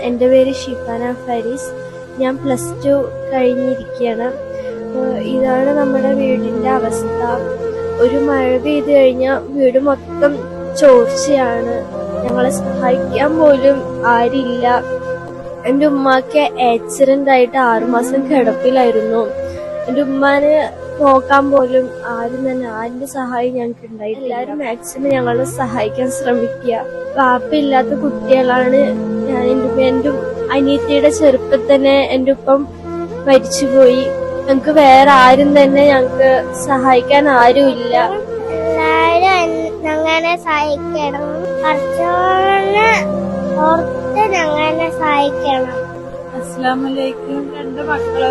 എൻ്റെ പേര് ഷിഫാന ഫരീസ്. ഞാൻ +2 കഴിഞ്ഞിരിക്കുകയാണ്. ഇതാണ് നമ്മുടെ വീടിൻ്റെ അവസ്ഥ. ഒരു മഴ പെയ്ത് കഴിഞ്ഞാൽ വീട് മൊത്തം ചോർച്ചയാണ്. ഞങ്ങളെ സഹായിക്കാൻ പോലും ആരില്ല. എൻ്റെ ഉമ്മാക്ക് ആക്സിഡന്റ് ആയിട്ട് 6 മാസം കിടപ്പിലായിരുന്നു. എൻ്റെ ഉമ്മാനെ നോക്കാൻ പോലും ആരിന്റെ സഹായം ഞങ്ങൾക്ക് ഉണ്ടായിട്ടില്ല. എല്ലാവരും മാക്സിമം ഞങ്ങളെ സഹായിക്കാൻ ശ്രമിക്കുക. വാപ്പയില്ലാത്ത കുട്ടികളാണ് ഞാൻ. എൻ്റെ അനിയത്തിയുടെ ചെറുപ്പത്തിൽ തന്നെ എൻ്റെ ഉപ്പം മരിച്ചുപോയി. ഞങ്ങക്ക് വേറെ ആരും തന്നെ ഞങ്ങക്ക് സഹായിക്കാൻ ആരുമില്ല. എല്ലാരും ഞങ്ങളെ സഹായിക്കണം. കുറച്ചോന്ന് ഓർത്ത് ഞങ്ങളെ സഹായിക്കണം. അസ്സലാമു അലൈക്കും. 2 മക്കളെ